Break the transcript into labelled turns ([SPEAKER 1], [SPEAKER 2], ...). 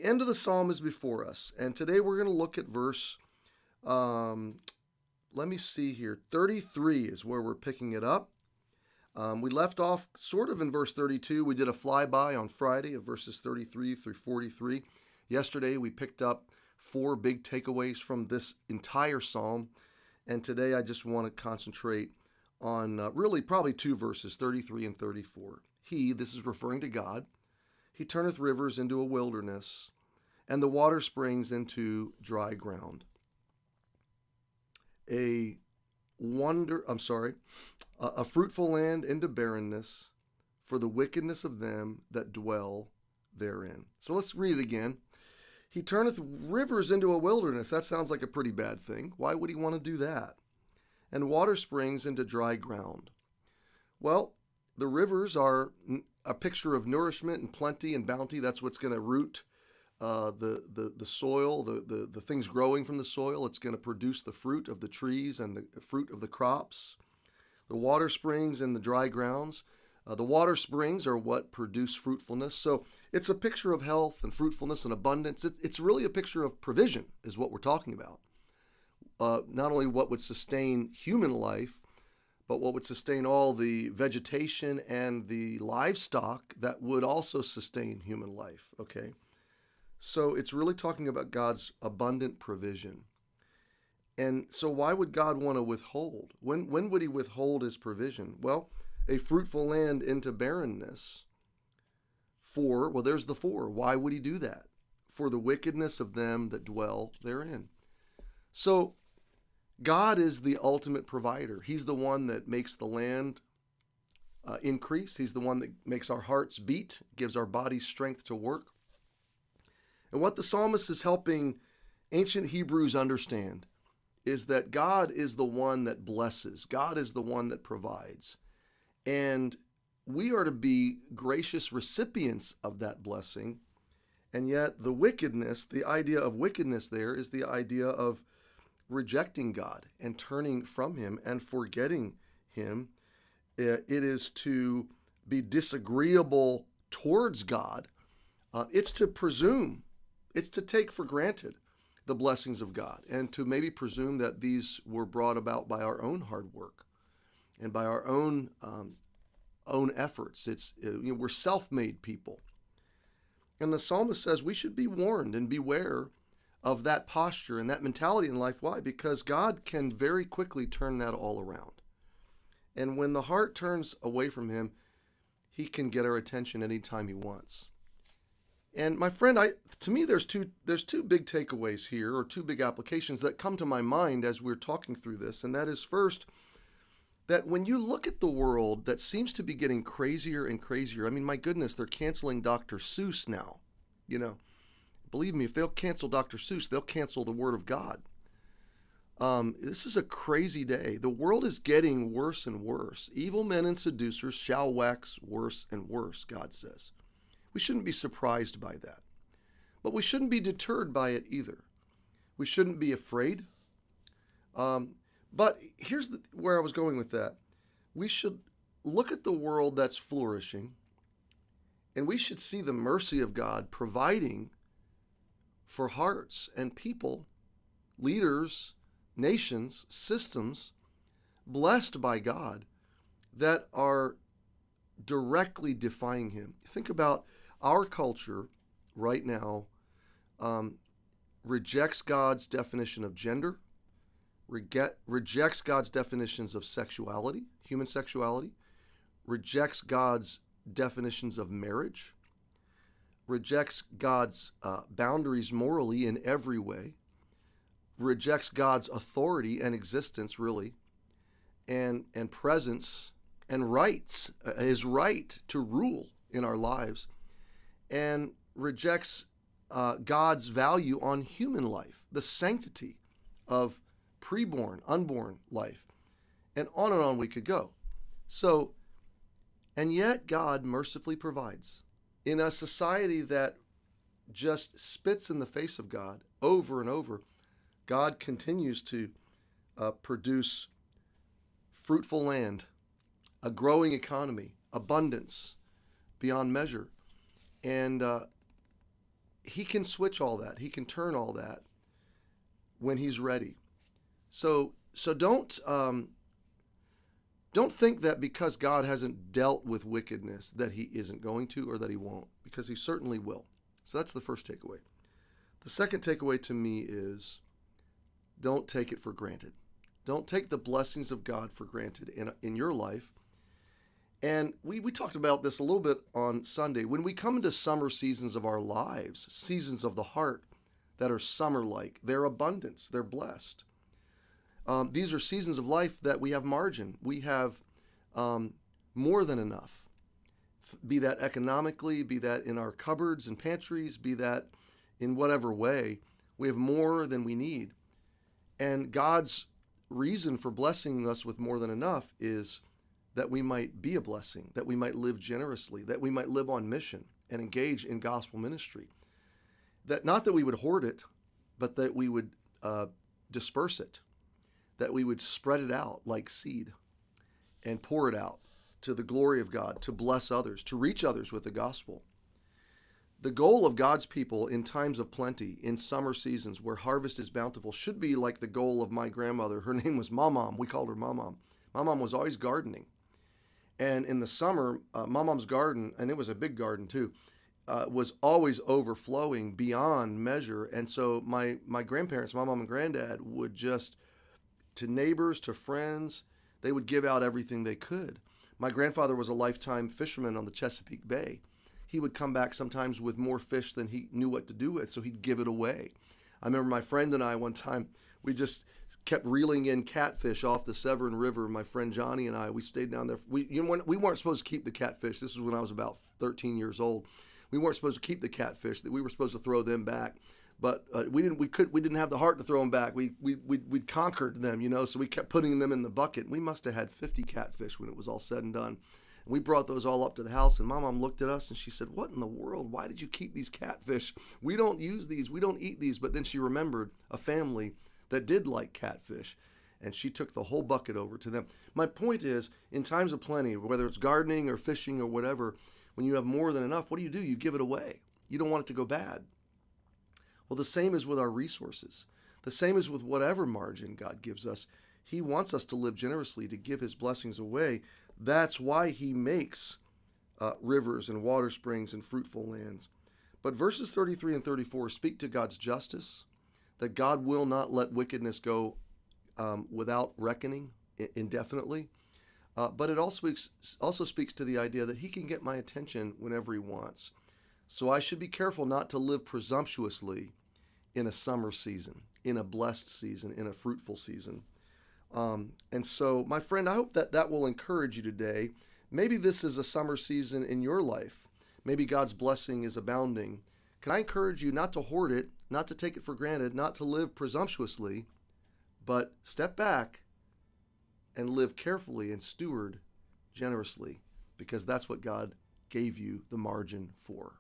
[SPEAKER 1] the end of the psalm is before us, and today we're going to look at verse, let me see here, 33 is where we're picking it up. We left off sort of in verse 32. We did a flyby on Friday of verses 33 through 43. Yesterday we picked up 4 big takeaways from this entire psalm, and today I just want to concentrate on really probably 2 verses, 33 and 34. He, this is referring to God, he turneth rivers into a wilderness, and the water springs into dry ground. A fruitful land into barrenness, for the wickedness of them that dwell therein. So let's read it again. He turneth rivers into a wilderness. That sounds like a pretty bad thing. Why would he want to do that? And water springs into dry ground. Well, the rivers are a picture of nourishment and plenty and bounty. That's what's going to root the soil, the things growing from the soil. It's going to produce the fruit of the trees and the fruit of the crops. The water springs in the dry grounds. The water springs are what produce fruitfulness. So it's a picture of health and fruitfulness and abundance. It's really a picture of provision is what we're talking about. Not only what would sustain human life, but what would sustain all the vegetation and the livestock that would also sustain human life, okay? So it's really talking about God's abundant provision. And so why would God want to withhold? When would he withhold his provision? Well, a fruitful land into barrenness. There's the 4. Why would he do that? For the wickedness of them that dwell therein. So God is the ultimate provider. He's the one that makes the land increase. He's the one that makes our hearts beat, gives our bodies strength to work. And what the psalmist is helping ancient Hebrews understand is that God is the one that blesses. God is the one that provides. And we are to be gracious recipients of that blessing. And yet the wickedness, the idea of wickedness there is the idea of rejecting God and turning from him and forgetting him. It is to be disagreeable towards God. It's to presume, it's to take for granted the blessings of God and to maybe presume that these were brought about by our own hard work and by our own efforts. We're self-made people. And the psalmist says we should be warned and beware of that posture and that mentality in life. Why? Because God can very quickly turn that all around. And when the heart turns away from him, he can get our attention anytime he wants. And my friend, to me, there's two big takeaways here, or 2 big applications that come to my mind as we're talking through this. And that is, first, that when you look at the world that seems to be getting crazier and crazier, I mean, my goodness, they're canceling Dr. Seuss now. Believe me, if they'll cancel Dr. Seuss, they'll cancel the Word of God. This is a crazy day. The world is getting worse and worse. Evil men and seducers shall wax worse and worse, God says. We shouldn't be surprised by that. But we shouldn't be deterred by it either. We shouldn't be afraid. But here's where I was going with that. We should look at the world that's flourishing, and we should see the mercy of God providing for hearts and people, leaders, nations, systems, blessed by God that are directly defying him. Think about our culture right now rejects God's definition of gender, rejects God's definitions of sexuality, human sexuality, rejects God's definitions of marriage, rejects God's boundaries morally in every way, rejects God's authority and existence, really, and presence and rights, his right to rule in our lives, and rejects God's value on human life, the sanctity of preborn, unborn life, and on we could go. So, and yet God mercifully provides. In a society that just spits in the face of God over and over, God continues to produce fruitful land, a growing economy, abundance beyond measure. And he can switch all that. He can turn all that when he's ready. So don't think that because God hasn't dealt with wickedness that he isn't going to, or that he won't, because he certainly will. So that's the first takeaway. The second takeaway to me is don't take it for granted. Don't take the blessings of God for granted in your life. And we talked about this a little bit on Sunday. When we come into summer seasons of our lives, seasons of the heart that are summer-like, they're abundance, they're blessed. These are seasons of life that we have margin. We have more than enough. Be that economically, be that in our cupboards and pantries, be that in whatever way. We have more than we need. And God's reason for blessing us with more than enough is that we might be a blessing, that we might live generously, that we might live on mission and engage in gospel ministry. That not that we would hoard it, but that we would disperse it, that we would spread it out like seed and pour it out to the glory of God, to bless others, to reach others with the gospel. The goal of God's people in times of plenty, in summer seasons where harvest is bountiful, should be like the goal of my grandmother. Her name was Mom. We called her Mom. Mom was always gardening. And in the summer, Mom's garden, and it was a big garden too, was always overflowing beyond measure. And so my grandparents, my mom and granddad, would just, to neighbors, to friends, they would give out everything they could. My grandfather was a lifetime fisherman on the Chesapeake Bay. He would come back sometimes with more fish than he knew what to do with, so he'd give it away. I remember my friend and I one time, we just kept reeling in catfish off the Severn River. My friend Johnny and I, we stayed down there. We weren't supposed to keep the catfish. This was when I was about 13 years old. We weren't supposed to keep the catfish. That we were supposed to throw them back, but we didn't have the heart to throw them back. We conquered them, so we kept putting them in the bucket. We must have had 50 catfish when it was all said and done. And we brought those all up to the house, and my mom looked at us and she said, "What in the world? Why did you keep these catfish? We don't use these. We don't eat these." But then she remembered a family that did like catfish, and she took the whole bucket over to them. My point is, in times of plenty, whether it's gardening or fishing or whatever, when you have more than enough, what do? You give it away. You don't want it to go bad. Well, the same is with our resources. The same is with whatever margin God gives us. He wants us to live generously, to give his blessings away. That's why he makes rivers and water springs and fruitful lands. But verses 33 and 34 speak to God's justice, that God will not let wickedness go without reckoning indefinitely. But it also speaks to the idea that he can get my attention whenever he wants. So I should be careful not to live presumptuously in a summer season, in a blessed season, in a fruitful season. And so, my friend, I hope that will encourage you today. Maybe this is a summer season in your life. Maybe God's blessing is abounding. Can I encourage you not to hoard it, not to take it for granted, not to live presumptuously, but step back and live carefully and steward generously, because that's what God gave you the margin for.